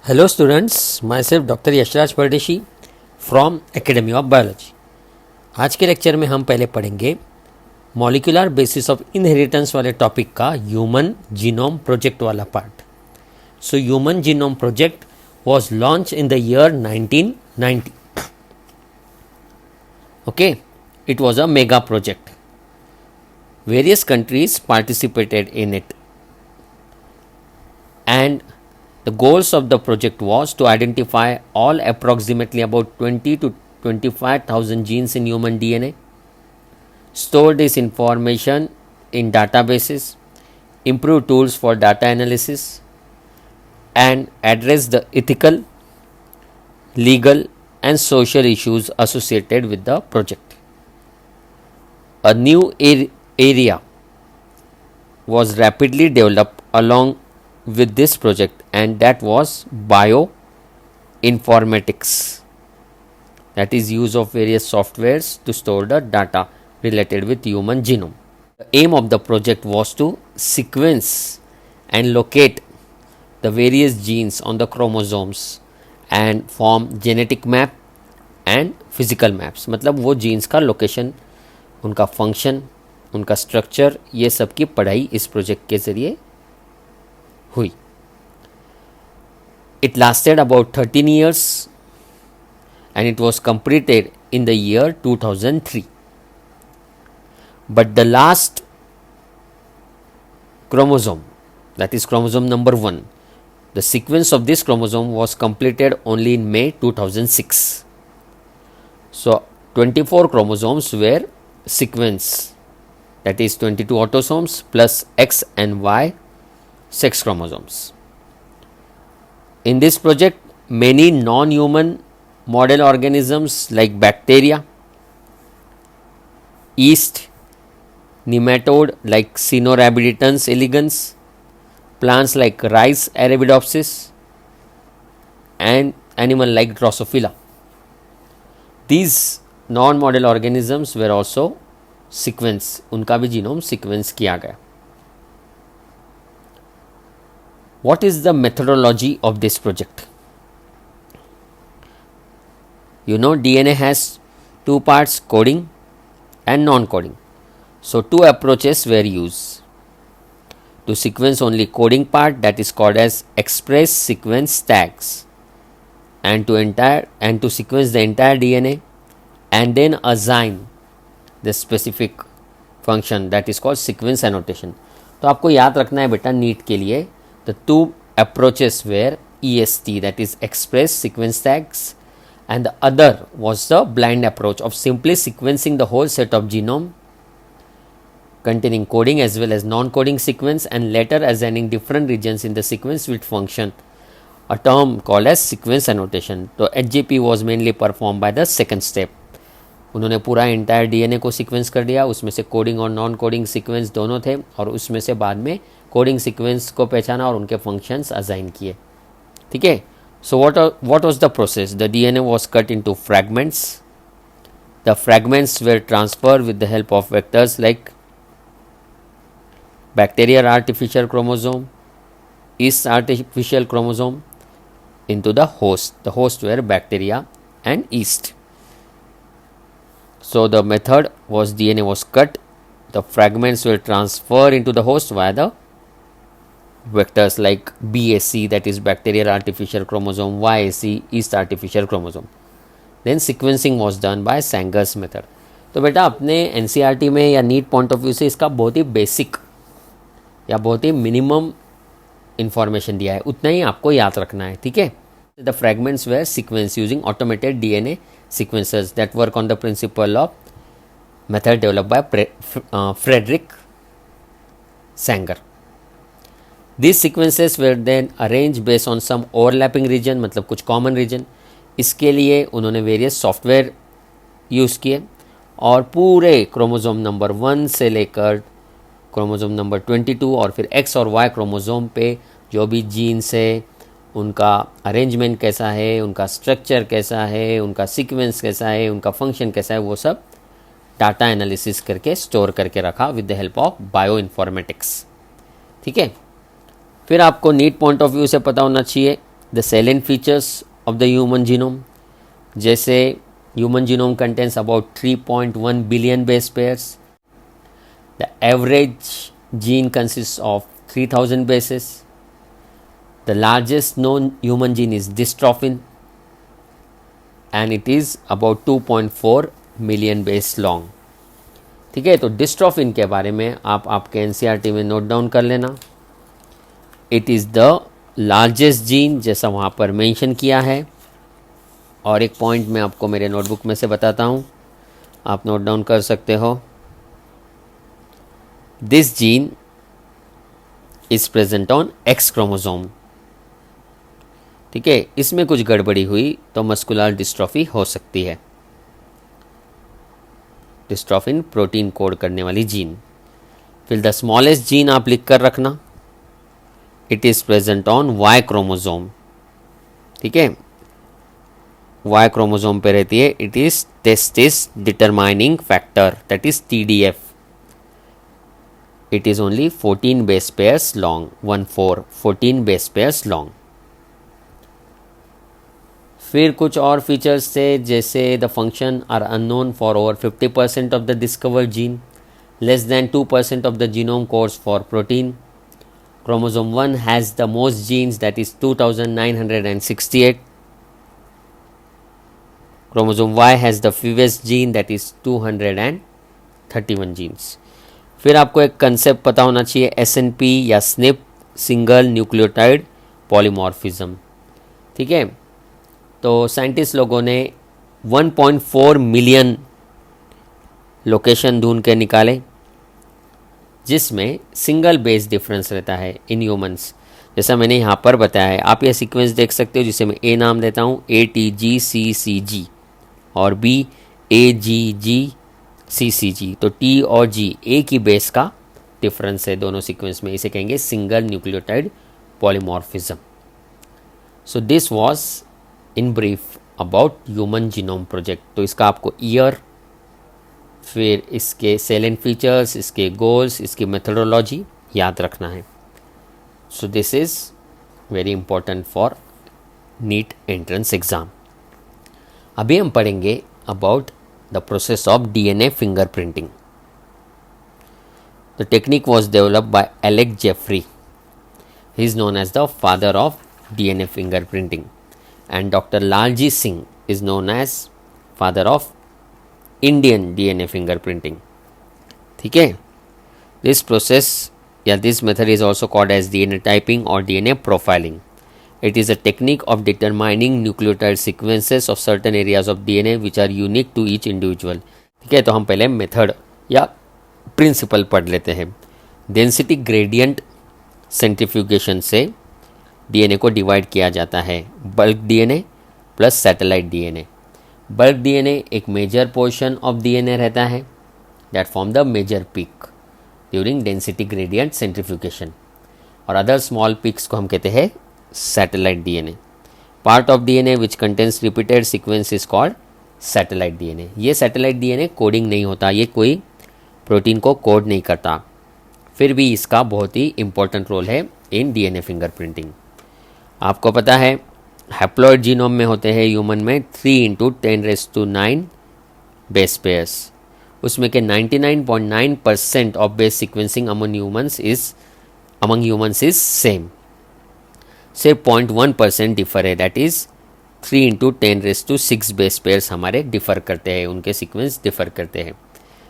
Hello students, myself Dr. Yashraj परदेशी from academy of biology. आज के लेक्चर में हम पहले पढ़ेंगे मॉलिक्यूलर बेसिस ऑफ इनहेरिटेंस वाले टॉपिक का ह्यूमन जीनोम प्रोजेक्ट वाला part. So human genome project was launch in the year 1990। Okay, it was a mega project. Various countries participated in it, and the goals of the project was to identify all approximately about 20 to 25,000 genes in human DNA, store this information in databases, improve tools for data analysis, and address the ethical, legal, and social issues associated with the project. A new area was rapidly developed along with this project, and that was bioinformatics, that is use of various softwares to store the data related with human genome. The aim of the project was to sequence and locate the various genes on the chromosomes and form genetic map and physical maps. मतलब वो genes का location, उनका function, उनका structure, ये सब की पढ़ाई इस प्रोजेक्ट के ज़रिए हुई. It lasted about 13 years and it was completed in the year 2003. But the last chromosome, that is chromosome number 1, the sequence of this chromosome was completed only in May 2006. So 24 chromosomes were sequenced, that is 22 autosomes plus X and Y sex chromosomes. In this project, many non-human model organisms like bacteria, yeast, nematode like Caenorhabditis elegans, plants like rice Arabidopsis, and animal like Drosophila. These non-model organisms were also sequence, उनका भी genome sequence किया गया. What is the methodology of this project? You know, DNA has two parts, coding and non-coding. So two approaches were used. To sequence only coding part, that is called as express sequence tags, and to sequence the entire DNA and then assign the specific function, that is called sequence annotation. तो आपको याद रखना है बेटा NEET के लिए, the two approaches were EST, that is express sequence tags, and the other was the blind approach of simply sequencing the whole set of genome containing coding as well as non-coding sequence, and later assigning different regions in the sequence with function, a term called as sequence annotation. So HGP was mainly performed by the second step. उन्होंने पूरा entire DNA को sequence कर दिया, उसमें से coding और non coding sequence दोनों थे, और उसमें से बाद में कोडिंग सीक्वेंस को पहचाना और उनके फंक्शंस असाइन किए. ठीक है. So what was the process? The DNA was cut into fragments. The fragments were transfer with the help of vectors like bacterial artificial chromosome, yeast artificial chromosome into the host. The host were bacteria and yeast. So the method was DNA was cut, the fragments will transfer into the host via the vectors like BAC, that is bacterial artificial chromosome, YAC, yeast artificial chromosome. Then sequencing was done by Sanger's method. तो बेटा अपने NCERT में या NEET point of view से इसका बहुत ही basic या बहुत ही मिनिमम इंफॉर्मेशन दिया है, उतना ही आपको याद रखना है. ठीक है. The fragments were sequenced using automated DNA sequencers that work on the principle of method developed by Frederick Sanger. These sequences were then arranged based on some overlapping region, मतलब कुछ common region. इसके लिए उन्होंने various software use किए और पूरे chromosome number 1 से लेकर क्रोमोसोम नंबर 22 और फिर X और Y क्रोमोसोम पे जो भी जीन्स है, उनका अरेंजमेंट कैसा है, उनका स्ट्रक्चर कैसा है, उनका सीक्वेंस कैसा है, उनका फंक्शन कैसा है, वो सब डाटा एनालिसिस करके स्टोर करके रखा with the help of bio informatics. ठीक है. फिर आपको नीट पॉइंट ऑफ व्यू से पता होना चाहिए the salient features of the human genome, जैसे human genome contains about 3.1 billion base pairs. The average gene consists of 3000 bases. The largest known human gene is dystrophin and it is about 2.4 million base long. ठीक है, तो dystrophin के बारे में आप आपके NCERT में नोट डाउन कर लेना. It is the largest gene, जैसा वहाँ पर मेंशन किया है. और एक पॉइंट मैं आपको मेरे नोटबुक में से बताता हूँ, आप नोट डाउन कर सकते हो. This gene is present on x chromosome. ठीक है, इसमें कुछ गड़बड़ी हुई तो मस्कुलर डिस्ट्रॉफी हो सकती है. डिस्ट्रोफिन प्रोटीन कोड करने वाली जीन. फिर द स्मॉलेस्ट जीन आप लिख कर रखना. It is present on Y chromosome. ठीक है, वाई क्रोमोसोम पे रहती है. It is testis determining factor, that is TDF. It is only 14 base pairs long. 14 base pairs long. फिर कुछ और फीचर्स थे, जैसे the function are unknown for over 50% of the discovered gene. Less than 2% of the genome codes for protein. Chromosome 1 has the most genes, that is 2968. Chromosome Y has the fewest gene, that is 231 genes. फिर आपको एक concept पता होना चाहिए, SNP या SNP, single nucleotide polymorphism. ठीक है, तो साइंटिस्ट लोगों ने 1.4 मिलियन लोकेशन ढूंढ के निकाले जिसमें सिंगल बेस डिफरेंस रहता है इन ह्यूमंस. जैसा मैंने यहाँ पर बताया है, आप ये सीक्वेंस देख सकते हो, जिसे मैं A नाम देता हूँ, ATGCCG, और B AGGCCG. तो T और G एक ही बेस का डिफरेंस है दोनों सीक्वेंस में. इसे कहेंगे single nucleotide polymorphism. So this was in brief about human genome project. तो इसका आपको ईयर, फिर इसके सेलेंट फीचर्स, इसके गोल्स, इसकी मेथडोलॉजी याद रखना है. So this is very important for NEET entrance exam. अभी हम पढ़ेंगे about the process of DNA fingerprinting. The technique was developed by Alec Jeffrey. He is known as the father of DNA fingerprinting. And Dr. Lalji Singh is known as father of Indian DNA fingerprinting. ठीक है, this process या this method is also called as DNA typing or DNA profiling. It is a technique of determining nucleotide sequences of certain areas of DNA which are unique to each individual. ठीक है, तो हम पहले method या principal पढ़ लेते हैं. Density gradient centrifugation से DNA को डिवाइड किया जाता है, bulk DNA plus satellite DNA. Bulk DNA एक मेजर पोर्शन ऑफ DNA रहता है that form the major peak during density gradient centrifugation, और अदर स्मॉल पीक्स को हम कहते हैं satellite DNA. Part of DNA which contains repeated sequence is called satellite DNA. ये satellite DNA coding नहीं होता, ये कोई प्रोटीन को कोड नहीं करता, फिर भी इसका बहुत ही इंपॉर्टेंट रोल है इन DNA फिंगरप्रिंटिंग. आपको पता है हैप्लॉइड जीनोम में होते हैं ह्यूमन में 3 × 10⁹ बेस पेयर्स. उसमें के 99.9% of base sequencing among humans is same. सिर्फ 0.1% डिफर है, दैट इज़ 3 × 10⁶ बेस पेयर्स हमारे डिफ़र करते हैं, उनके सीक्वेंस डिफ़र करते हैं.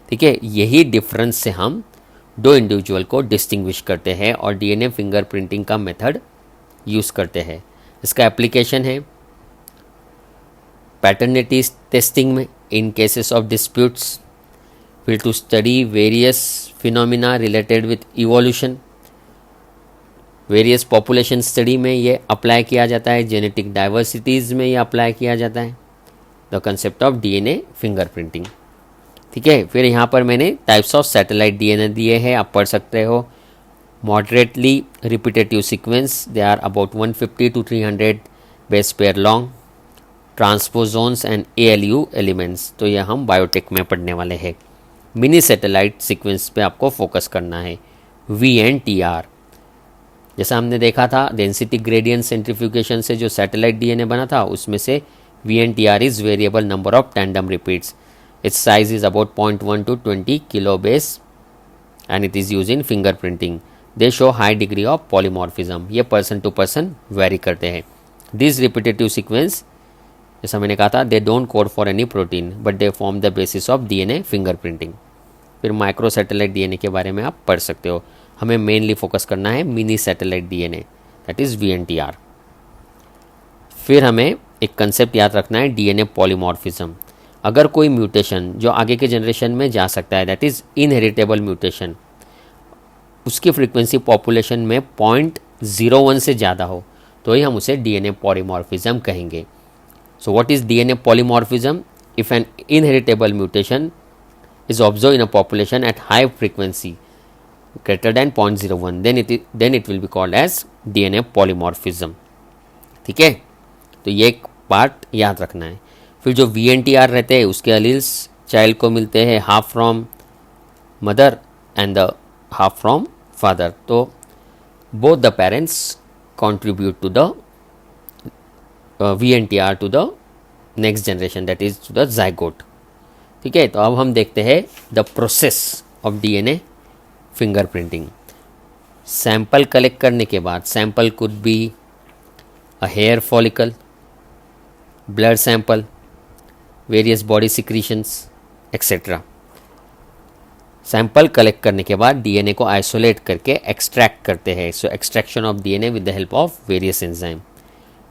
ठीक है, यही डिफरेंस से हम दो इंडिविजुअल को डिस्टिंग्विश करते हैं और DNA फिंगरप्रिंटिंग का मेथड यूज़ करते हैं. इसका एप्लीकेशन है पैटर्निटी टेस्टिंग में इन केसेस ऑफ डिस्प्यूट्स, फिर to study various phenomena related with evolution. Various population study में ये अप्लाई किया जाता है, जेनेटिक डाइवर्सिटीज़ में ये अप्लाई किया जाता है, the concept of DNA fingerprinting. ठीक है, फिर यहाँ पर मैंने टाइप्स ऑफ सैटेलाइट DNA दिए हैं, आप पढ़ सकते हो. Moderately repetitive sequence, they are about 150 to 300 base pair long. Transposons and ALU elements, तो ये हम बायोटेक में पढ़ने वाले हैं. मिनी सैटेलाइट सीक्वेंस पे आपको फोकस करना है, VNTR. जैसा हमने देखा था डेंसिटी ग्रेडियंट सेंट्रीफ्यूगेशन से जो सैटेलाइट डीएनए बना था उसमें से VNTR is variable number of tandem repeats, its size is about 0.1 to 20 kilobase and it is use in fingerprinting. They show high degree of polymorphism, ये पर्सन टू पर्सन वेरी करते हैं। This repetitive sequence, जैसा मैंने कहा था, they don't code for any protein but they form the basis of DNA fingerprinting. फिर micro satellite DNA के बारे में आप पढ़ सकते हो, हमें मेनली फोकस करना है mini satellite DNA that is VNTR। फिर हमें एक कंसेप्ट याद रखना है DNA पॉलीमॉर्फिज्म। अगर कोई म्यूटेशन जो आगे के जनरेशन में जा सकता है दैट इज़ इनहेरिटेबल म्यूटेशन, उसकी फ्रीक्वेंसी पॉपुलेशन में 0.01 से ज़्यादा हो तो ही हम उसे DNA पॉलीमॉर्फिज्म कहेंगे। So what is DNA polymorphism? If an inheritable mutation is observed in a population at high frequency greater than 0.01 then it will be called as DNA polymorphism। ठीक है, तो ये एक पार्ट याद रखना है। फिर जो VNTR रहते हैं उसके अलील्स चाइल्ड को मिलते हैं half from mother and the half from father, तो both the parents contribute to the VNTR to the next generation that is to the zygote। ठीक है, तो अब हम देखते हैं the process of DNA fingerprinting. Sample collect करने के बाद, sample could be a hair follicle, blood sample, various body secretions etcetera. Sample collect करने के बाद DNA को आइसोलेट करके एक्सट्रैक्ट करते हैं, so extraction of DNA with the help of various enzyme.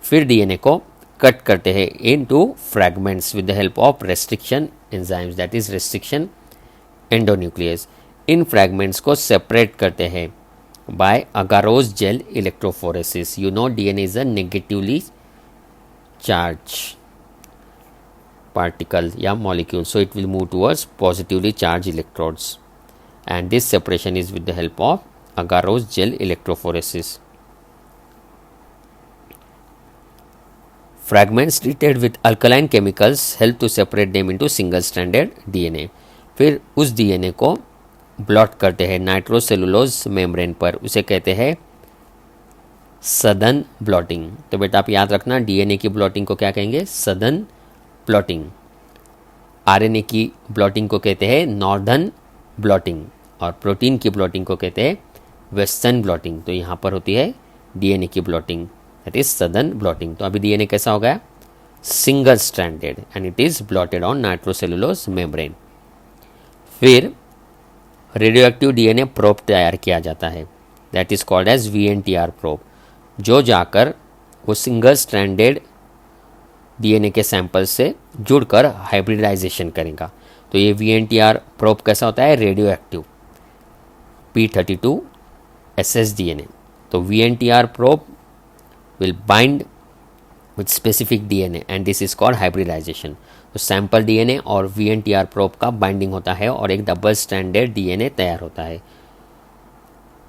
फिर DNA को कट करते हैं into fragments with the help of restriction enzymes that is restriction endonuclease. इन फ्रैगमेंट्स को सेपरेट करते हैं by agarose gel electrophoresis. You know DNA is a negatively charge particle या molecule, so it will move towards positively charged electrodes and this separation is with the help of agarose gel electrophoresis। Fragments treated with alkaline chemicals help to separate them into single stranded DNA। फिर उस DNA को blot करते हैं nitrocellulose membrane पर, उसे कहते हैं सदन ब्लॉटिंग। तो बेटा आप याद रखना DNA की ब्लॉटिंग को क्या कहेंगे? सदन ब्लॉटिंग। RNA की ब्लॉटिंग को कहते हैं नॉर्दर्न ब्लॉटिंग और प्रोटीन की ब्लॉटिंग को कहते हैं वेस्टर्न ब्लॉटिंग। तो यहाँ पर होती है DNA की blotting that is Southern blotting. तो अभी DNA कैसा हो गया? Single stranded and it is blotted on nitrocellulose membrane. फिर रेडियोएक्टिव DNA प्रोब तैयार किया जाता है that is called as VNTR probe, जो जाकर वो सिंगल स्ट्रैंडेड DNA के सैंपल से जुड़कर हाइब्रिडाइजेशन करेगा। तो ये VNTR प्रोब कैसा होता है? Radio active P32 ssDNA। तो VNTR probe will bind with specific DNA and this is called hybridisation. तो सैंपल DNA और VNTR प्रोब का बाइंडिंग होता है और एक डबल स्ट्रैंडेड DNA तैयार होता है।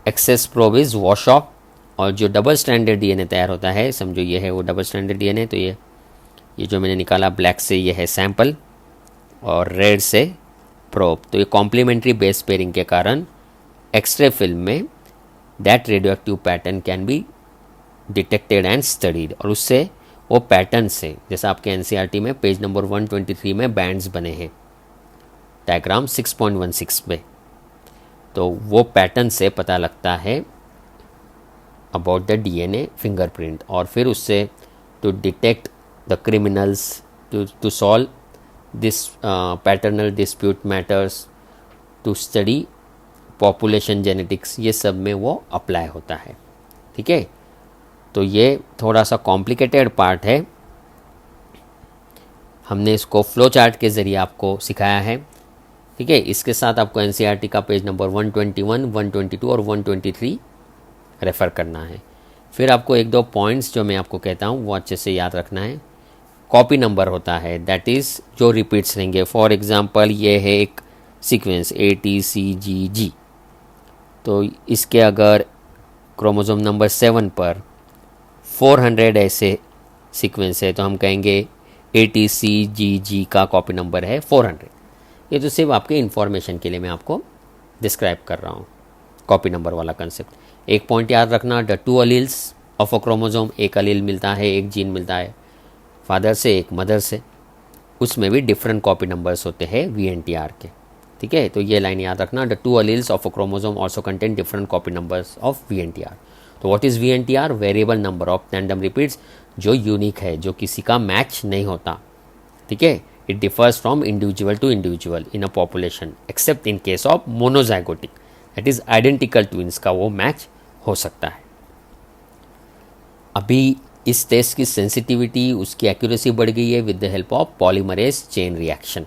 Excess probe is wash off, और जो डबल स्ट्रैंडेड DNA तैयार होता है, समझो ये है वो डबल स्ट्रैंडेड DNA। तो ये जो मैंने निकाला ब्लैक से, ये है सैंपल और रेड से प्रोब। तो ये कॉम्प्लीमेंट्री बेस पेयरिंग के कारण एक्सरे फिल्म में that radioactive pattern can be detected and studied, और उससे वो पैटर्न से, जैसा आपके NCERT में पेज नंबर 123 में बैंड्स बने हैं डायग्राम 6.16 पे, तो वो पैटर्न से पता लगता है अबाउट द DNA फिंगरप्रिंट। और फिर उससे to detect the criminals, to solve this paternal dispute matters, to study population genetics, ये सब में वो अप्लाई होता है। ठीक है, तो ये थोड़ा सा कॉम्प्लिकेटेड पार्ट है, हमने इसको फ्लो चार्ट के ज़रिए आपको सिखाया है। ठीक है, इसके साथ आपको NCERT का पेज नंबर 121, 122 और 123 रेफ़र करना है। फिर आपको एक दो पॉइंट्स जो मैं आपको कहता हूँ वो अच्छे से याद रखना है। कॉपी नंबर होता है दैट इज़ जो रिपीट्स रहेंगे। फॉर एग्ज़ाम्पल ये है एक सीक्वेंस ATCGG, तो इसके अगर क्रोमोसोम नंबर 7 पर 400 ऐसे सीक्वेंस है तो हम कहेंगे ATCGG का कॉपी नंबर है 400। ये तो सिर्फ आपके इंफॉर्मेशन के लिए मैं आपको डिस्क्राइब कर रहा हूँ। कॉपी नंबर वाला कंसेप्ट। एक पॉइंट याद रखना, the two alleles of a chromosome, एक अलील मिलता है, एक जीन मिलता है फादर से एक मदर से, उसमें भी डिफरेंट कॉपी नंबर्स होते हैं VNTR के। ठीक है, तो ये लाइन याद रखना, the two alleles of a chromosome also contain different copy numbers of VNTR। तो what is VNTR? Variable number of tandem repeats, जो यूनिक है, जो किसी का मैच नहीं होता। ठीक है, it differs from individual to individual in a population except in case of monozygotic, that is identical twins का वो मैच हो सकता है। अभी इस टेस्ट की सेंसिटिविटी, उसकी एक्यूरेसी बढ़ गई है with the help of polymerase chain reaction,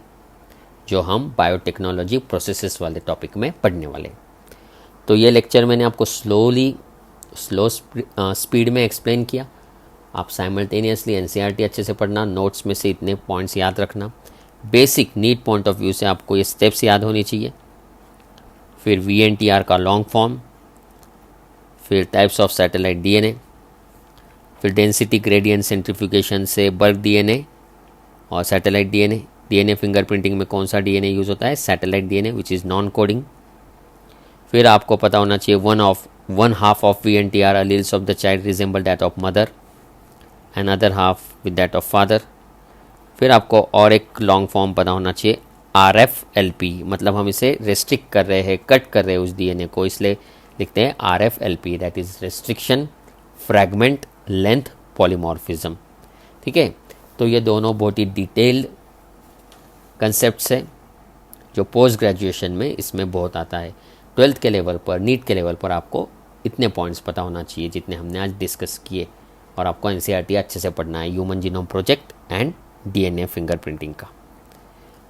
जो हम बायोटेक्नोलॉजी प्रोसेसेस वाले टॉपिक में पढ़ने वाले। तो ये लेक्चर मैंने आपको स्लो स्पीड में एक्सप्लेन किया। आप साइमल्टेनियसली NCERT अच्छे से पढ़ना, नोट्स में से इतने पॉइंट्स याद रखना। Basic NEET point of view से आपको ये स्टेप्स याद होनी चाहिए। फिर VNTR का लॉन्ग फॉर्म, फिर टाइप्स ऑफ सैटेलाइट DNA, फिर डेंसिटी ग्रेडियंट सेंट्रीफ्यूगेशन से बल्क DNA और सैटेलाइट DNA फिंगरप्रिंटिंग में कौन सा DNA यूज़ होता है? Satellite DNA which is non coding. फिर आपको पता होना चाहिए one half of VNTR alleles of the child resemble that of mother and other half with that of father. फिर आपको और एक लॉन्ग फॉर्म पता होना चाहिए RFLP, मतलब हम इसे रेस्ट्रिक्ट कर रहे हैं, कट कर रहे हैं उस DNA को, इसलिए लिखते हैं RFLP, that is restriction fragment length polymorphism. ठीक है, तो ये दोनों बहुत ही डिटेल्ड कंसेप्ट्स है जो पोस्ट ग्रेजुएशन में इसमें बहुत आता है। 12th के लेवल पर, नीट के लेवल पर आपको इतने पॉइंट्स पता होना चाहिए जितने हमने आज डिस्कस किए, और आपको NCERT अच्छे से पढ़ना है, human genome project and DNA fingerprinting का।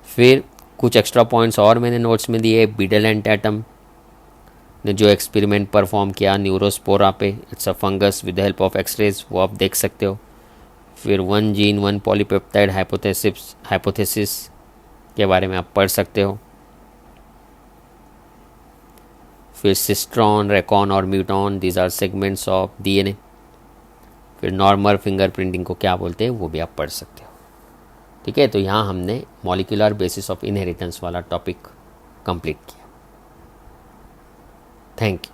फिर कुछ एक्स्ट्रा पॉइंट्स और मैंने नोट्स में दिए। बीडल एंड टैटम ने जो एक्सपेरिमेंट परफॉर्म किया न्यूरोस्पोरा पे, it's a fungus with the help of x-rays, वो आप देख सकते हो। फिर 1 जीन 1 पॉलीपेप्टाइड हाइपोथेसिस के बारे में आप पढ़ सकते हो। फिर सिस्ट्रॉन, रेकॉन और muton, these are segments of DNA। फिर नॉर्मल फिंगरप्रिंटिंग को क्या बोलते हैं वो भी आप पढ़ सकते हो। ठीक है, तो यहाँ हमने मॉलिक्यूलर बेसिस ऑफ इनहेरिटेंस वाला टॉपिक कंप्लीट किया। Thank you.